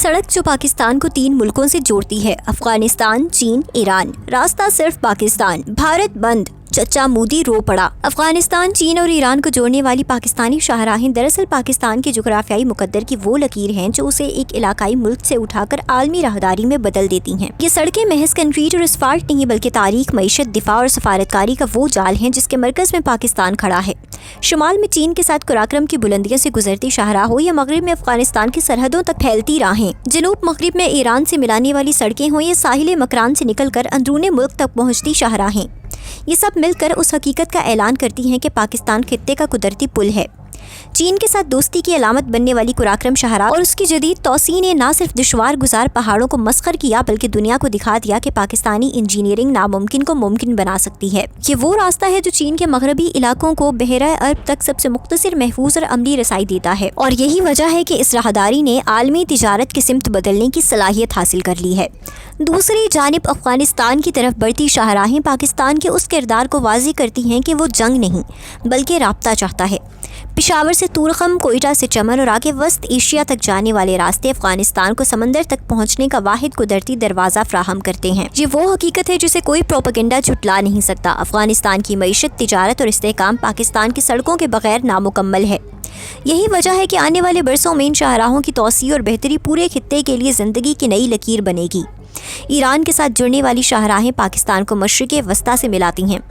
सड़क जो पाकिस्तान को 3 मुल्कों से जोड़ती है, अफगानिस्तान, चीन, ईरान। रास्ता सिर्फ पाकिस्तान। भारत बंद, चचा मोदी रो पड़ा। अफगानिस्तान, चीन और ईरान को जोड़ने वाली पाकिस्तानी शाहराहें दरअसल पाकिस्तान के जुग्राफियाई मुकद्दर की वो लकीर हैं जो उसे एक इलाकाई मुल्क से उठाकर आलमी राहदारी में बदल देती हैं। ये सड़कें महज कंक्रीट और असफाल्ट नहीं बल्कि तारीख, मईशत, दिफा और सफारतकारी का वो जाल हैं जिसके मरकज में पाकिस्तान खड़ा है। शुमाल में चीन के साथ कराक्रम की बुलंदियों से गुजरती शाहराह हो या मगरिब में अफगानिस्तान की सरहदों तक फैलती राहें, जनूब मगरिब में ईरान से मिलाने वाली सड़कें हों या साहिल मकरान से निकलकर अंदरूनी मुल्क तक पहुँचती शाहराहें, ये सब मिलकर उस हकीकत का ऐलान करती हैं कि पाकिस्तान खित्ते का कुदरती पुल है। चीन के साथ दोस्ती की अलामत बनने वाली कुराक्रम शाहराह और उसकी जदीद तौसी ने न सिर्फ दुश्वार गुजार पहाड़ों को मस्खर किया बल्कि दुनिया को दिखा दिया कि पाकिस्तानी इंजीनियरिंग नामुमकिन को मुमकिन बना सकती है। ये वो रास्ता है जो चीन के मगरबी इलाकों को बहरा अरब तक सबसे मुख्तसर, महफूज और अमली रसाई देता है और यही वजह है कि इस राहदारी ने आलमी तिजारत की सिमत बदलने की सलाहियत हासिल कर ली है। दूसरी जानिब अफगानिस्तान की तरफ बढ़ती शाहराहें पाकिस्तान के उस किरदार को वाज़ेह करती हैं कि वो जंग नहीं बल्कि राब्ता चाहता है। पेशावर से तुरखम, कोयटा से चमन और आगे वस्त एशिया तक जाने वाले रास्ते अफगानिस्तान को समंदर तक पहुंचने का वाहिद कुदरती दरवाज़ा फ्राहम करते हैं। ये वो हकीकत है जिसे कोई प्रोपेगेंडा झुटला नहीं सकता। अफगानिस्तान की मईशत, तिजारत और इस्तेहकाम पाकिस्तान की सड़कों के बगैर नामुकम्मल है। यही वजह है कि आने वाले बरसों में इन शाहराहों की तौसी और बेहतरी पूरे खित्ते के लिए ज़िंदगी की नई लकीर बनेगी। ईरान के साथ जुड़ने वाली शाहराहें पाकिस्तान को मशरिक़ वस्ता से मिलाती हैं।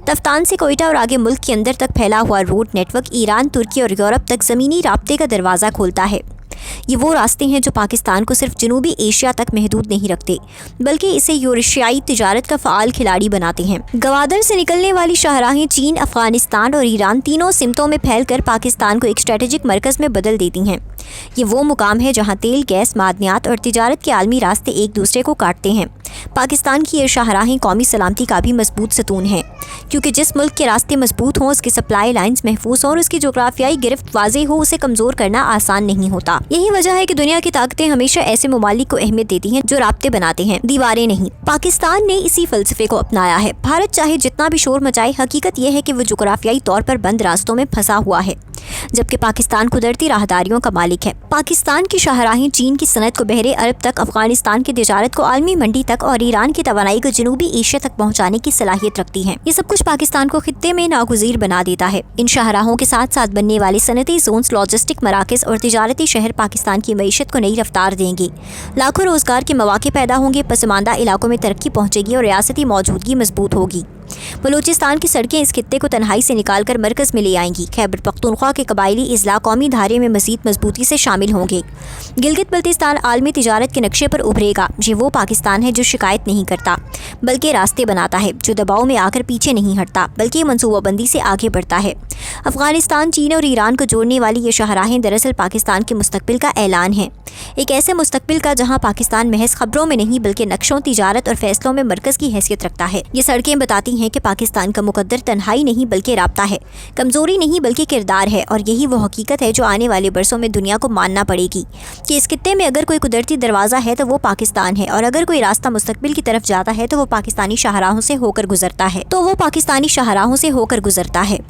तफ्तान से कोयटा और आगे मुल्क के अंदर तक फैला हुआ रोड नेटवर्क ईरान, तुर्की और यूरोप तक ज़मीनी राब्ते का दरवाज़ा खोलता है। ये वो रास्ते हैं जो पाकिस्तान को सिर्फ जनूबी एशिया तक महदूद नहीं रखते बल्कि इसे यूरेशियाई तिजारत का फ़ाल खिलाड़ी बनाते हैं। गवादर से निकलने वाली शाहराहें चीन, अफगानिस्तान और ईरान तीनों सिमतों में फैलकर पाकिस्तान को एक स्ट्रेटेजिक मरकज़ में बदल देती हैं। ये वो मुकाम है जहाँ तेल, गैस, मादनियात और तिजारत के आलमी रास्ते एक दूसरे को काटते हैं। पाकिस्तान की ये शाहराहें कौमी सलामती का भी मजबूत सतून हैं, क्योंकि जिस मुल्क के रास्ते मजबूत हों, उसकी सप्लाई लाइन्स महफूज हों और उसकी जोग्राफियाई गिरफ्त वाज़ेह हो, उसे कमज़ोर करना आसान नहीं होता। यही वजह है कि दुनिया की ताकतें हमेशा ऐसे ममालिक को अहमियत देती हैं जो राब्ते बनाते हैं, दीवारें नहीं। पाकिस्तान ने इसी फ़लसफ़े को अपनाया है। भारत चाहे जितना भी शोर मचाए, हकीकत यह है कि वो जोग्राफियाई तौर पर बंद रास्तों में फंसा हुआ है, जबकि पाकिस्तान कुदरती राहदारियों का मालिक है। पाकिस्तान की शाहराहें चीन की सनत को बहरे अरब तक, अफगानिस्तान की तिजारत को आलमी मंडी तक और ईरान की तवानाई को जनूबी एशिया तक पहुंचाने की सलाहियत रखती हैं। ये सब कुछ पाकिस्तान को खित्ते में नागुज़ीर बना देता है। इन शाहराहों के साथ साथ बनने वाले सनती जोन्स, लॉजिस्टिक मराकज़ और तिजारती शहर पाकिस्तान की मईशत को नई रफ्तार देंगे। लाखों रोजगार के मौके पैदा होंगे, पसमानदा इलाकों में तरक्की पहुंचेगी और रियासती मौजूदगी मजबूत होगी। बलूचिस्तान की सड़कें इस खित्ते को तन्हाई से निकालकर मरकज़ में ले आएंगी। खैबर पख्तूनख्वा के कबायली इज़ला कौमी धारे में मज़ीद मजबूती से शामिल होंगे। गिलगित बल्तिस्तान आलमी तिजारत के नक्शे पर उभरेगा। ये वो पाकिस्तान है जो शिकायत नहीं करता बल्कि रास्ते बनाता है, जो दबाव में आकर पीछे नहीं हटता बल्कि मनसूबाबंदी से आगे बढ़ता है। अफगानिस्तान, चीन और ईरान को जोड़ने वाली ये शाहराहें दरअसल पाकिस्तान के मुस्तकबिल का ऐलान है, एक ऐसे मुस्तकबिल का जहाँ पाकिस्तान महज खबरों में नहीं बल्कि नक्शों, तिजारत और फैसलों में मरकज़ की हैसियत रखता है। ये सड़कें बताती हैं कि पाकिस्तान का मुकद्दर तन्हाई नहीं बल्कि राब्ता है, कमज़ोरी नहीं बल्कि किरदार है और यही वो हकीकत है जो आने वाले बरसों में दुनिया को मानना पड़ेगी कि इस खित्ते में अगर कोई कुदरती दरवाज़ा है तो वो पाकिस्तान है और अगर कोई रास्ता मुस्तकबिल की तरफ जाता है तो वो पाकिस्तानी शाहराहों से होकर गुजरता है।